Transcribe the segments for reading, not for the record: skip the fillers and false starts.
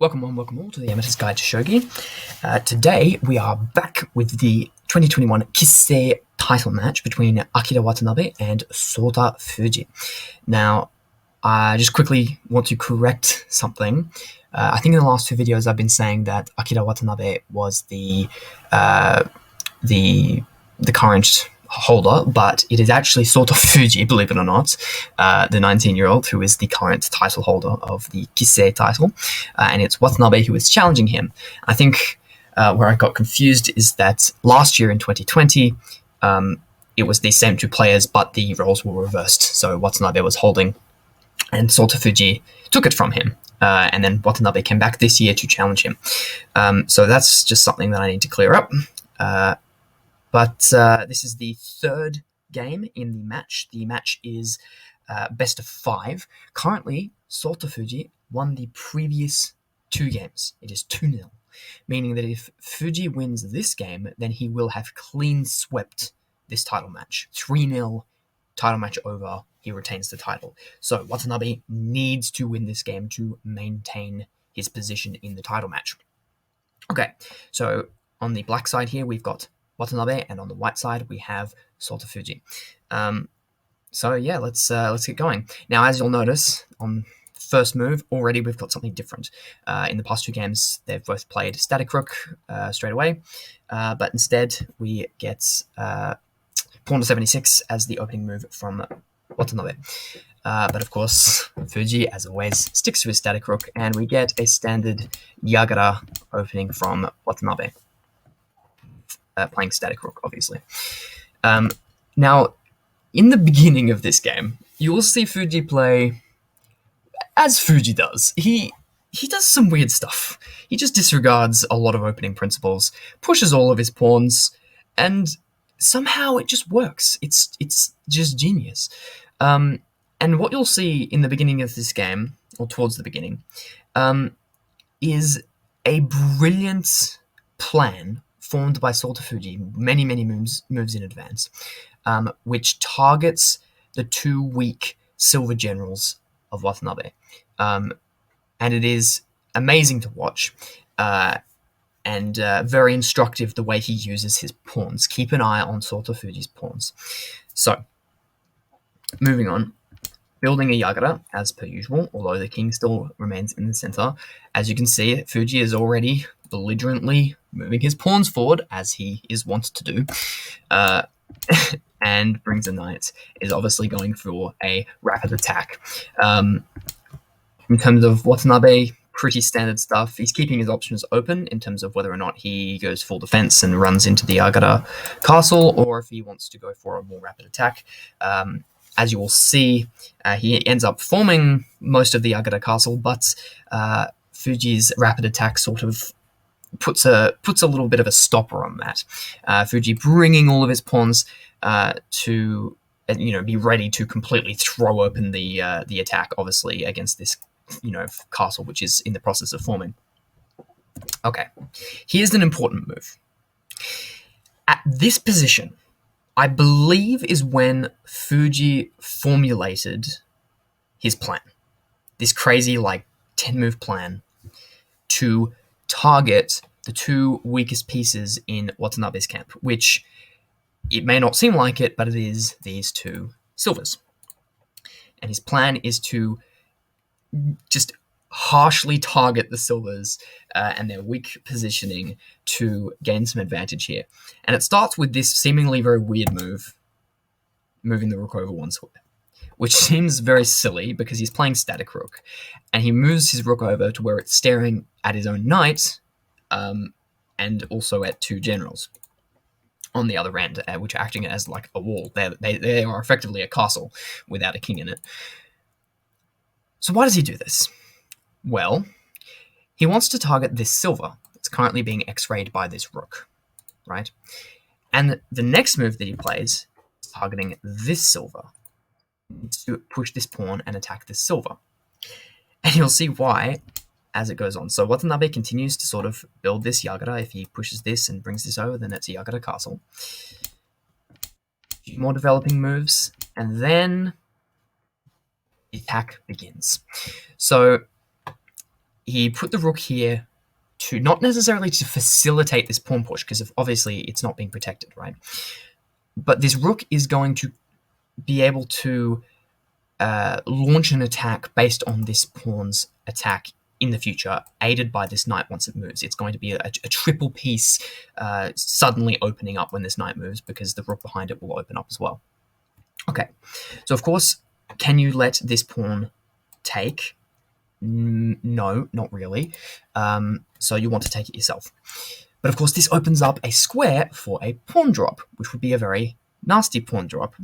Welcome all to the Amateur's Guide to Shogi. Today we are back with the 2021 Kisei Title Match between Akira Watanabe and Sota Fujii. Now, I just quickly want to correct something. I think in the last two videos I've been saying that Akira Watanabe was the current holder, but it is actually Sota Fujii, believe it or not, the 19-year-old who is the current title holder of the Kisei title, and it's Watanabe who is challenging him. I think where I got confused is that last year in 2020, it was the same two players, but the roles were reversed. So Watanabe was holding, and Sota Fujii took it from him. And then Watanabe came back this year to challenge him. So that's just something that I need to clear up. But this is the third game in the match. The match is best of 5. Currently, Sota Fujii won the previous 2 games. It is 2-0, meaning that if Fujii wins this game, then he will have clean swept this title match. 3-0, title match over, he retains the title. So Watanabe needs to win this game to maintain his position in the title match. Okay, so on the black side here, we've got Watanabe, and on the white side we have Sota Fujii. So yeah, let's get going. Now, as you'll notice, on first move, already we've got something different. In the past 2 games, they've both played static rook straight away, but instead we get pawn to 76 as the opening move from Watanabe. But of course, Fujii, as always, sticks to his static rook, and we get a standard Yagara opening from Watanabe. Playing static rook, obviously. Now, in the beginning of this game, you will see Fujii play as Fujii does. He does some weird stuff. He just disregards a lot of opening principles, pushes all of his pawns, and somehow it just works. It's just genius. And what you'll see in the beginning of this game, or towards the beginning, is a brilliant plan formed by Sota Fujii many moves in advance, which targets the 2 weak silver generals of Watanabe. And it is amazing to watch, and very instructive the way he uses his pawns. Keep an eye on Sota Fujii's pawns. So, moving on. Building a Yagara, as per usual, although the king still remains in the center. As you can see, Fujii is already belligerently moving his pawns forward, as he is wont to do, and brings a knight, is obviously going for a rapid attack. In terms of Watanabe, pretty standard stuff. He's keeping his options open in terms of whether or not he goes full defense and runs into the Yagara castle, or if he wants to go for a more rapid attack. As you will see, he ends up forming most of the Yagara castle, but Fujii's rapid attack sort of puts a little bit of a stopper on that. Fujii bringing all of his pawns to be ready to completely throw open the attack, obviously, against this castle which is in the process of forming. Okay, here's an important move. At this position, I believe is when Fujii formulated his plan. This crazy, 10-move plan to target the 2 weakest pieces in Watanabe's camp, which it may not seem like it, but it is these 2 silvers. And his plan is to just harshly target the silvers and their weak positioning to gain some advantage here. And it starts with this seemingly very weird move, moving the rook over 1 square, which seems very silly because he's playing static rook, and he moves his rook over to where it's staring at his own knight, and also at 2 generals on the other end, which are acting as like a wall. They are effectively a castle without a king in it. So why does he do this? Well, he wants to target this silver that's currently being x-rayed by this rook, right? And the next move that he plays is targeting this silver to push this pawn and attack this silver. And you'll see why as it goes on. So Watanabe continues to sort of build this Yagara. If he pushes this and brings this over, then it's a Yagara castle. A few more developing moves, and then the attack begins. So he put the rook here to not necessarily to facilitate this pawn push, because obviously it's not being protected, right? But this rook is going to be able to launch an attack based on this pawn's attack in the future, aided by this knight once it moves. It's going to be a triple piece suddenly opening up when this knight moves, because the rook behind it will open up as well. Okay, so of course, can you let this pawn take? No, not really. So you want to take it yourself. But of course, this opens up a square for a pawn drop, which would be a very nasty pawn drop,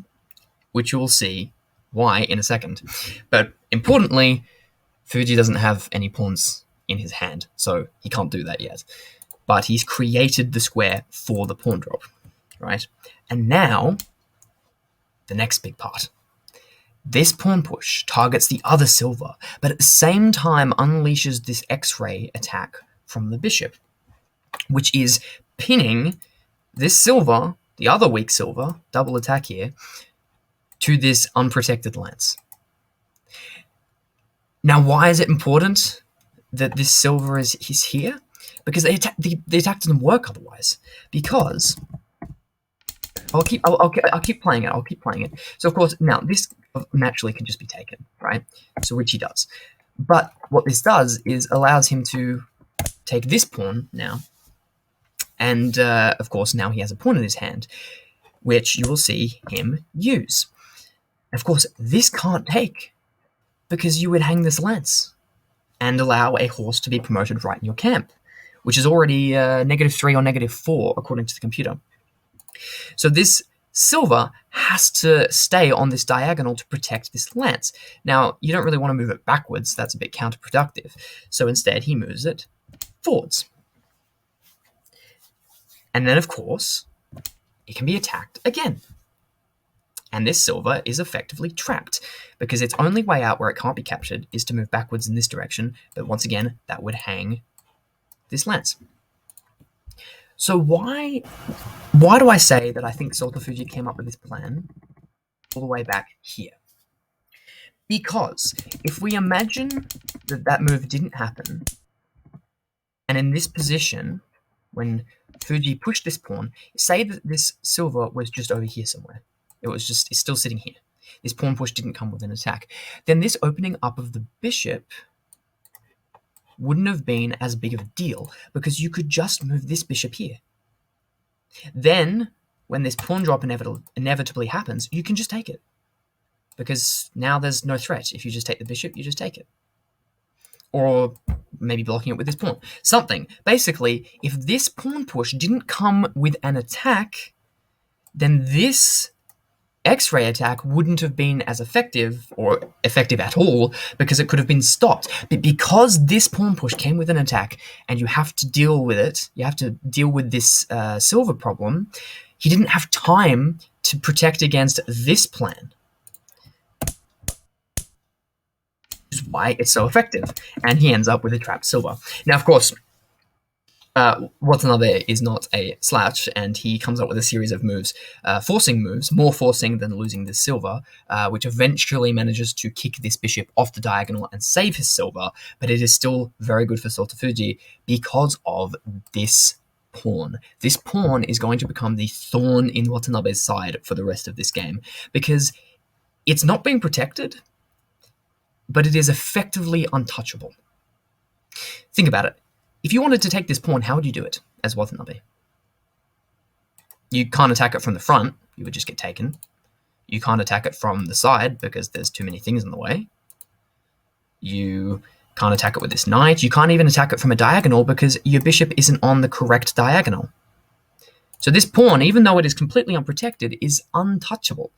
which you will see why in a second. But importantly, Fujii doesn't have any pawns in his hand, so he can't do that yet. But he's created the square for the pawn drop, right? And now, the next big part. This pawn push targets the other silver, but at the same time unleashes this X-ray attack from the bishop, which is pinning this silver, the other weak silver, double attack here, to this unprotected lance. Now, why is it important that this silver is here? Because the attack doesn't work otherwise. Because I'll keep playing it. I'll keep playing it. So of course, now this naturally can just be taken, right? So which he does. But what this does is allows him to take this pawn now, and of course now he has a pawn in his hand, which you will see him use. Of course, this can't take, because you would hang this lance and allow a horse to be promoted right in your camp, which is already -3 or -4 according to the computer. So this silver has to stay on this diagonal to protect this lance. Now, you don't really want to move it backwards. That's a bit counterproductive. So instead, he moves it forwards. And then, of course, it can be attacked again. And this silver is effectively trapped, because its only way out where it can't be captured is to move backwards in this direction, but once again, that would hang this lance. So why do I say that I think Sota Fujii came up with this plan all the way back here? Because if we imagine that that move didn't happen, and in this position, when Fujii pushed this pawn, say that this silver was just over here somewhere. It's still sitting here. This pawn push didn't come with an attack. Then this opening up of the bishop wouldn't have been as big of a deal, because you could just move this bishop here. Then, when this pawn drop inevitably happens, you can just take it, because now there's no threat. If you just take the bishop, you just take it. Or maybe blocking it with this pawn. Something. Basically, if this pawn push didn't come with an attack, then this X-ray attack wouldn't have been as effective, or effective at all, because it could have been stopped. But because this pawn push came with an attack, and you have to deal with it, you have to deal with this silver problem, he didn't have time to protect against this plan. Which is why it's so effective. And he ends up with a trapped silver. Now, of course, Watanabe is not a slouch, and he comes up with a series of moves, forcing moves, more forcing than losing this silver, which eventually manages to kick this bishop off the diagonal and save his silver, but it is still very good for Sota Fujii because of this pawn. This pawn is going to become the thorn in Watanabe's side for the rest of this game, because it's not being protected, but it is effectively untouchable. Think about it. If you wanted to take this pawn, how would you do it as Watanabe? You can't attack it from the front, you would just get taken. You can't attack it from the side because there's too many things in the way. You can't attack it with this knight. You can't even attack it from a diagonal because your bishop isn't on the correct diagonal. So this pawn, even though it is completely unprotected, is untouchable.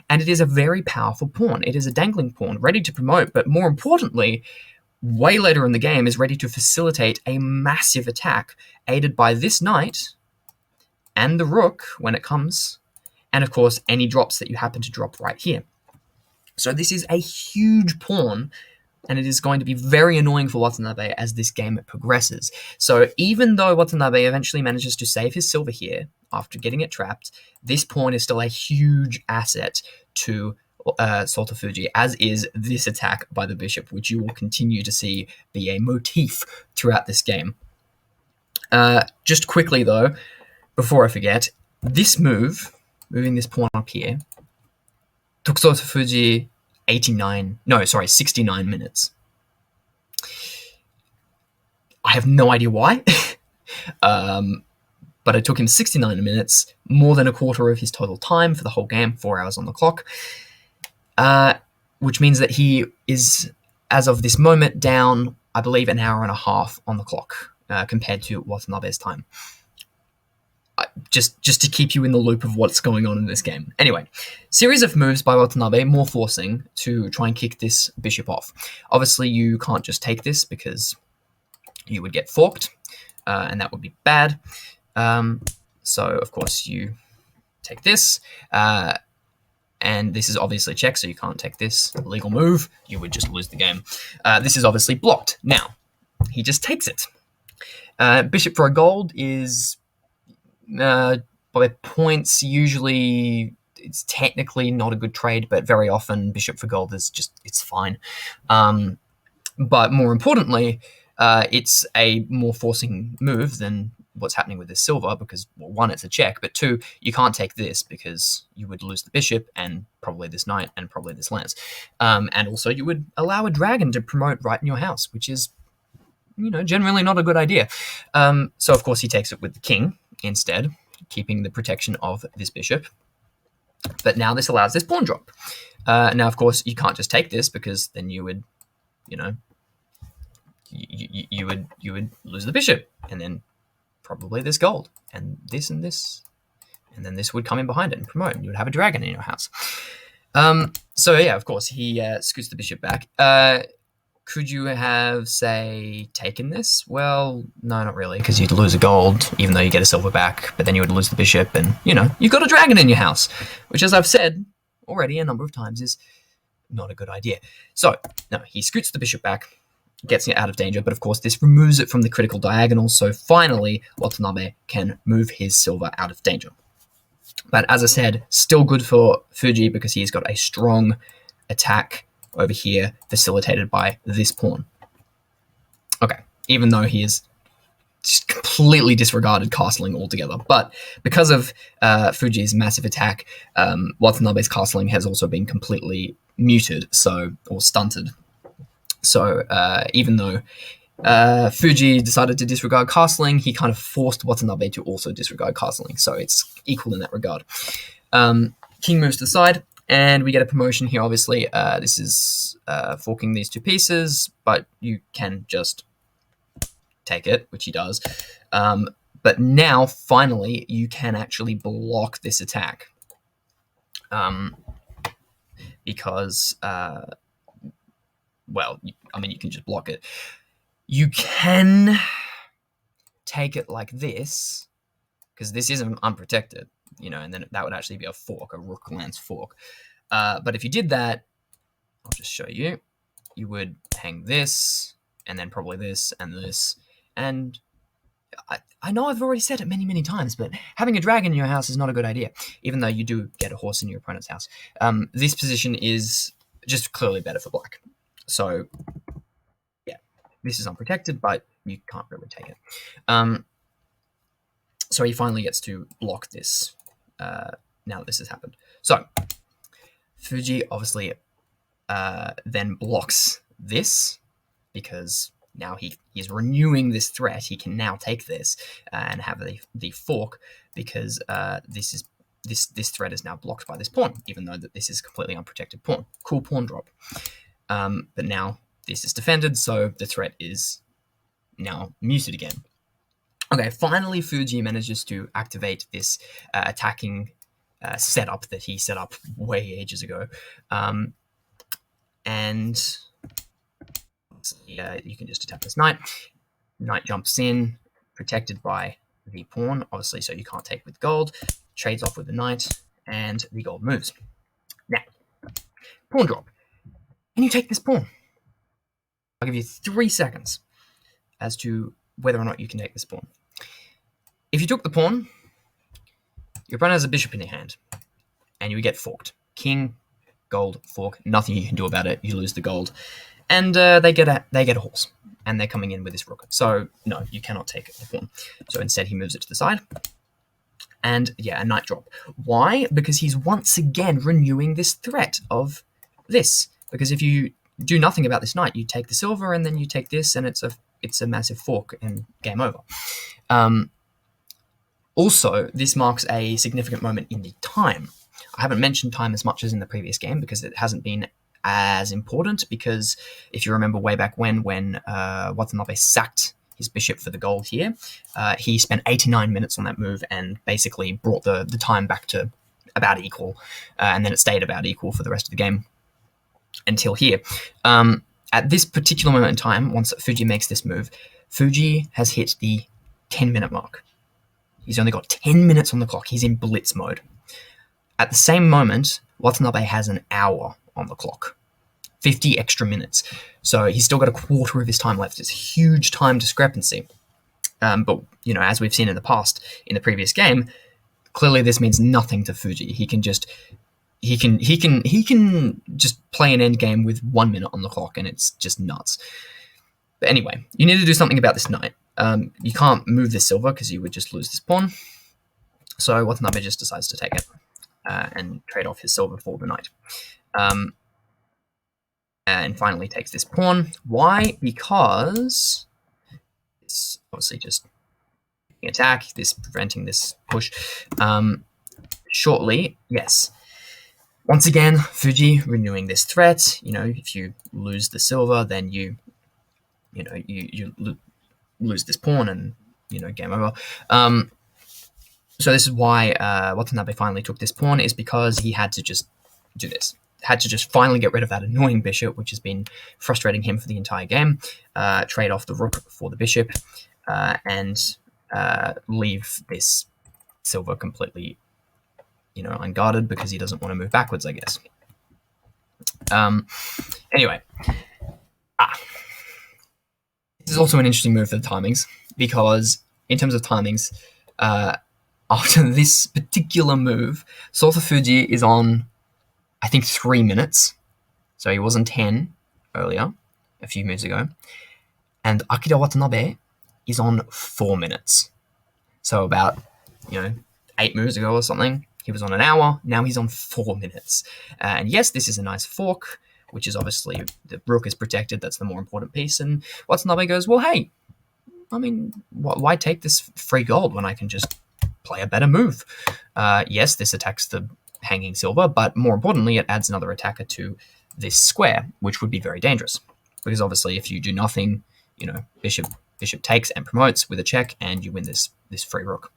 And it is a very powerful pawn. It is a dangling pawn, ready to promote, but more importantly, way later in the game, is ready to facilitate a massive attack, aided by this knight and the rook when it comes, and of course any drops that you happen to drop right here. So this is a huge pawn, and it is going to be very annoying for Watanabe as this game progresses. So even though Watanabe eventually manages to save his silver here after getting it trapped, this pawn is still a huge asset to Sota Fujii, as is this attack by the bishop, which you will continue to see be a motif throughout this game. Just quickly though, before I forget, this move, moving this pawn up here, took Sota Fujii 69 minutes. I have no idea why, but it took him 69 minutes, more than a quarter of his total time for the whole game, 4 hours on the clock, which means that he is, as of this moment, down, I believe, an hour and a half on the clock compared to Watanabe's time. Just to keep you in the loop of what's going on in this game. Anyway, series of moves by Watanabe, more forcing to try and kick this bishop off. Obviously, you can't just take this because you would get forked, and that would be bad. So, of course, you take this, and this is obviously check, so you can't take this illegal move. You would just lose the game. This is obviously blocked. Now, he just takes it. Bishop for a gold is by points. Usually, it's technically not a good trade, but very often bishop for gold is just, it's fine. But more importantly, it's a more forcing move than what's happening with this silver, because, well, one, it's a check, but two, you can't take this because you would lose the bishop and probably this knight and probably this lance. And also you would allow a dragon to promote right in your house, which is, generally not a good idea. So of course he takes it with the king instead, keeping the protection of this bishop. But now this allows this pawn drop. Now, of course, you can't just take this, because then you would, you would lose the bishop, and then probably this gold, and this, and then this would come in behind it and promote, and you would have a dragon in your house. So yeah, of course, he scoots the bishop back. Could you have, say, taken this? Well, no, not really, because you'd lose a gold, even though you get a silver back, but then you would lose the bishop, and, you've got a dragon in your house, which, as I've said already a number of times, is not a good idea. So, no, he scoots the bishop back, gets it out of danger, but of course this removes it from the critical diagonal, so finally Watanabe can move his silver out of danger. But as I said, still good for Fujii, because he's got a strong attack over here, facilitated by this pawn. Okay, even though he is just completely disregarded castling altogether, but because of Fujii's massive attack, Watanabe's castling has also been completely muted, or stunted. So even though Fujii decided to disregard castling, he kind of forced Watanabe to also disregard castling, so it's equal in that regard. King moves to the side, and we get a promotion here, obviously. This is forking these two pieces, but you can just take it, which he does. But now, finally, you can actually block this attack. Because... well, you can just block it. You can take it like this, because this isn't unprotected, and then that would actually be a fork, a rook lance fork. But if you did that, I'll just show you. You would hang this, and then probably this, and I know I've already said it many, many times, but having a dragon in your house is not a good idea, even though you do get a horse in your opponent's house. This position is just clearly better for black. So, yeah, this is unprotected, but you can't really take it. So he finally gets to block this now that this has happened. So, Fujii obviously then blocks this, because now he is renewing this threat. He can now take this and have the fork, because this threat is now blocked by this pawn, even though that this is a completely unprotected pawn. Cool pawn drop. But now this is defended, so the threat is now muted again. Okay, finally Fujii manages to activate this attacking setup that he set up way ages ago. And you can just attack this knight. Knight jumps in, protected by the pawn, obviously, so you can't take with gold. Trades off with the knight, and the gold moves. Now, pawn drop. Can you take this pawn? I'll give you 3 seconds as to whether or not you can take this pawn. If you took the pawn, your opponent has a bishop in your hand, and you would get forked. King gold fork. Nothing you can do about it. You lose the gold, and they get a horse, and they're coming in with this rook. So no, you cannot take the pawn. So instead, he moves it to the side, and yeah, a knight drop. Why? Because he's once again renewing this threat of this. Because if you do nothing about this knight, you take the silver, and then you take this, and it's a massive fork and game over. Also, this marks a significant moment in the time. I haven't mentioned time as much as in the previous game because it hasn't been as important, because if you remember way back when Watanabe sacked his bishop for the gold here, he spent 89 minutes on that move and basically brought the time back to about equal, and then it stayed about equal for the rest of the game until here. At this particular moment in time, once Fujii makes this move, Fujii has hit the 10-minute mark. He's only got 10 minutes on the clock. He's in blitz mode. At the same moment, Watanabe has an hour on the clock. 50 extra minutes. So he's still got a quarter of his time left. It's a huge time discrepancy. But, as we've seen in the past, in the previous game, clearly this means nothing to Fujii. He can just play an end game with 1 minute on the clock, and it's just nuts. But anyway, you need to do something about this knight. You can't move this silver because you would just lose this pawn. So Watanabe just decides to take it and trade off his silver for the knight. And finally takes this pawn. Why? Because it's obviously just attack, this preventing this push. Shortly, yes. Once again, Fujii renewing this threat. If you lose the silver, then you lose this pawn, and game over. So this is why Watanabe finally took this pawn, is because he had to just do this. Had to just finally get rid of that annoying bishop, which has been frustrating him for the entire game. Trade off the rook for the bishop, and leave this silver completely, unguarded, because he doesn't want to move backwards, I guess. Anyway. This is also an interesting move for the timings, because in terms of timings, after this particular move, Sota Fujii is on, I think, 3 minutes. So he was on 10 earlier, a few moves ago. And Akira Watanabe is on 4 minutes. So about, 8 moves ago or something, he was on an hour. Now he's on 4 minutes. And yes, this is a nice fork, which is obviously, the rook is protected. That's the more important piece. And Watanabe goes, well, hey, why take this free gold when I can just play a better move? Yes, this attacks the hanging silver, but more importantly, it adds another attacker to this square, which would be very dangerous. Because obviously, if you do nothing, bishop takes and promotes with a check, and you win this free rook.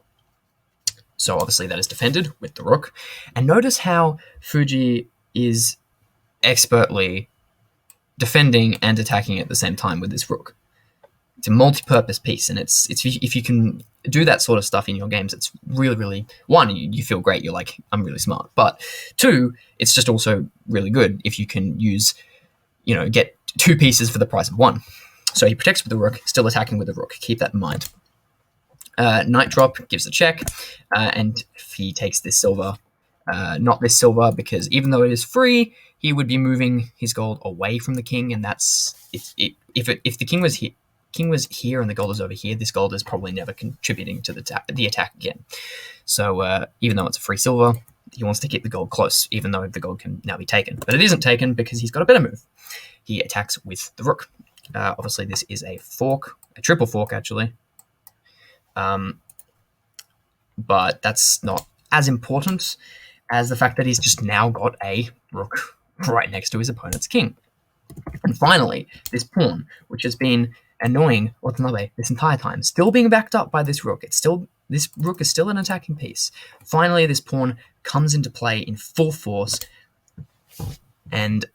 So obviously that is defended with the rook. And notice how Fujii is expertly defending and attacking at the same time with this rook. It's a multi-purpose piece, and it's if you can do that sort of stuff in your games, it's really, really, one, you feel great, you're like, I'm really smart. But two, it's just also really good if you can use, get 2 pieces for the price of 1. So he protects with the rook, still attacking with the rook. Keep that in mind. Knight drop gives a check, and if he takes this silver, not this silver, because even though it is free, he would be moving his gold away from the king, and that's if the king was here and the gold is over here, this gold is probably never contributing to the attack again. So even though it's a free silver, he wants to keep the gold close, even though the gold can now be taken. But it isn't taken because he's got a better move. He attacks with the rook. Obviously, this is a fork, a triple fork, actually. But that's not as important as the fact that he's just now got a rook right next to his opponent's king. And finally, this pawn, which has been annoying Watanabe this entire time, still being backed up by this rook. This rook is still an attacking piece. Finally, this pawn comes into play in full force, and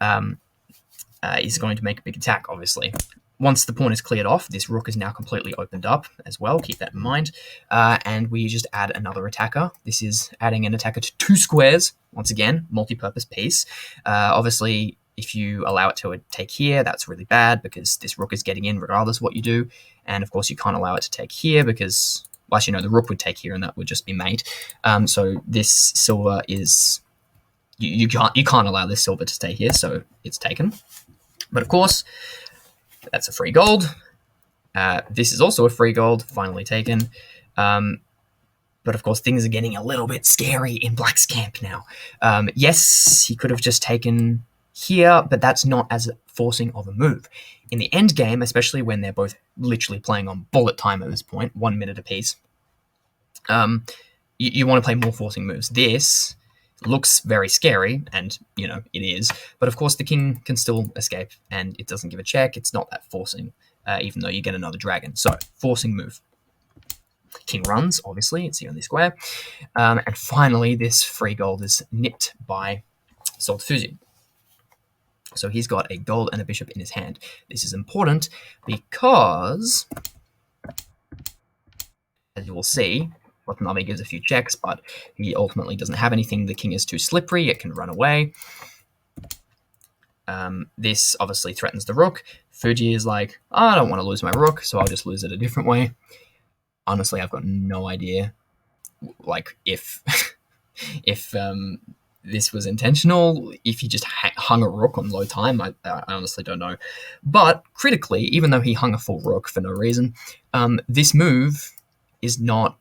is going to make a big attack, obviously. Once the pawn is cleared off, this rook is now completely opened up as well. Keep that in mind. And we just add another attacker. This is adding an attacker to 2 squares. Once again, multi-purpose piece. Obviously, if you allow it to take here, that's really bad because this rook is getting in regardless of what you do. And of course, you can't allow it to take here because, well, the rook would take here and that would just be mate. So this silver is you can't allow this silver to stay here, so it's taken. But of course, that's a free gold. This is also a free gold, finally taken. But of course, things are getting a little bit scary in Black's camp now. Yes, he could have just taken here, but that's not as forcing of a move. In the end game, especially when they're both literally playing on bullet time at this point, 1 minute apiece, you want to play more forcing moves. This looks very scary, and it is. But of course, the king can still escape, and it doesn't give a check. It's not that forcing, even though you get another dragon. So, forcing move. King runs, obviously, it's the only square. And finally, this free gold is nipped by Sota Fujii. So he's got a gold and a bishop in his hand. This is important because, as you will see, Watanabe gives a few checks, but he ultimately doesn't have anything. The king is too slippery, it can run away. This obviously threatens the rook. Fujii is like, I don't want to lose my rook, so I'll just lose it a different way. Honestly, I've got no idea, like, if this was intentional, if he just hung a rook on low time, I honestly don't know. But critically, even though he hung a full rook for no reason, this move is not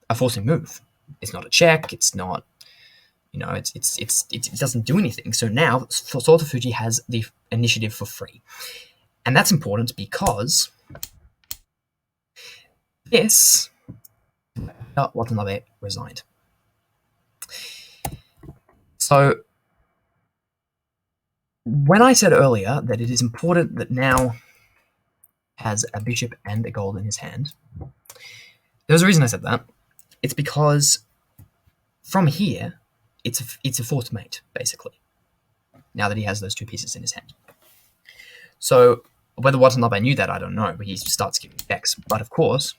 a forcing move. It's not a check. It's not, it doesn't do anything. So now Sota Fujii has the initiative for free, and that's important because this Watanabe resigned. So when I said earlier that it is important that now has a bishop and a gold in his hand, there was a reason I said that. It's because from here, it's a fourth mate, basically, now that he has those two pieces in his hand. So whether Watanabe knew that, I don't know, but he starts giving checks. But of course,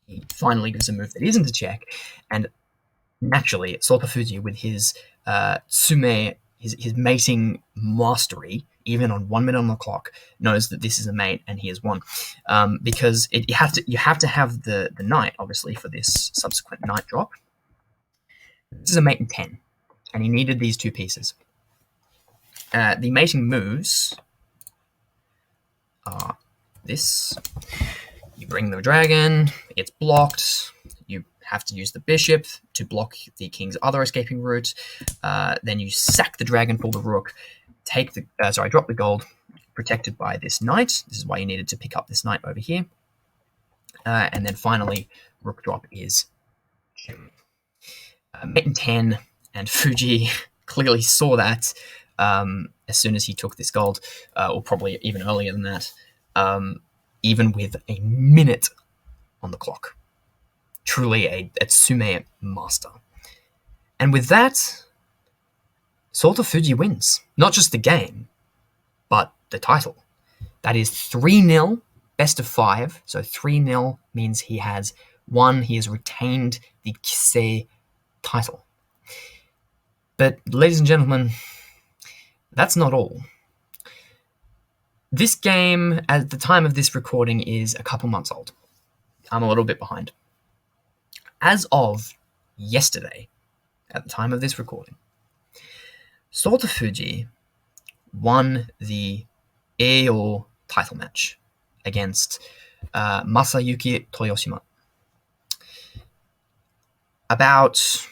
he finally gives a move that isn't a check, and naturally, Sota Fujii, with his tsume, his mating mastery, even on 1 minute on the clock, knows that this is a mate and he has won. Because you have to have the knight, obviously, for this subsequent knight drop. This is a mate in 10, and he needed these two pieces. The mating moves are this. You bring the dragon, it's blocked. You have to use the bishop to block the king's other escaping route. Then you sack the dragon, pull the rook, drop the gold, protected by this knight. This is why you needed to pick up this knight over here. And then finally, rook drop is mate in 10, and Fujii clearly saw that as soon as he took this gold, or probably even earlier than that, even with a minute on the clock. Truly a tsume master. And with that, Sota Fujii wins. Not just the game, but the title. That is 3-0, best of 5. So 3-0 means he has won. He has retained the Kisei title. But ladies and gentlemen, that's not all. This game, at the time of this recording, is a couple months old. I'm a little bit behind. As of yesterday, at the time of this recording, Sota Fujii won the Eiyo title match against Masayuki Toyoshima. About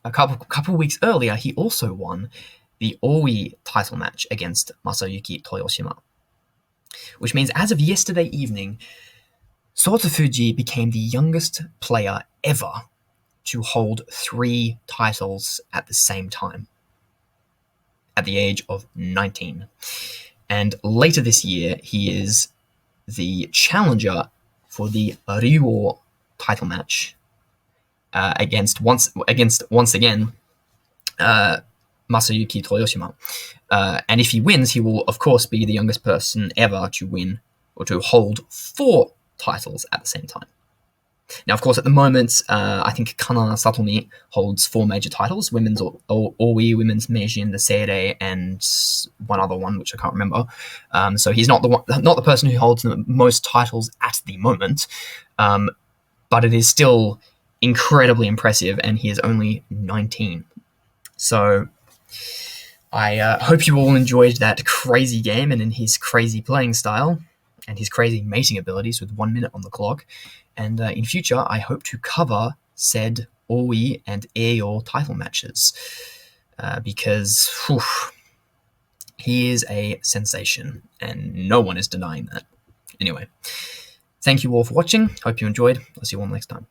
a couple weeks earlier, he also won the Oi title match against Masayuki Toyoshima, which means as of yesterday evening, Sota Fujii became the youngest player ever to hold 3 titles at the same time, at the age of 19. And later this year, he is the challenger for the Ryo title match against once again Masayuki Toyoshima. And if he wins, he will, of course, be the youngest person ever to win or to hold 4 titles at the same time. Now, of course, at the moment, I think Kana Satomi holds 4 major titles: women's Oi, women's Meijin, the Seirei, and one other one which I can't remember. So he's not the person who holds the most titles at the moment, but it is still incredibly impressive, and he is only 19. So I hope you all enjoyed that crazy game and in his crazy playing style and his crazy mating abilities with 1 minute on the clock. And in future, I hope to cover said Oi and Aeor title matches because he is a sensation and no one is denying that. Anyway, thank you all for watching. Hope you enjoyed. I'll see you all next time.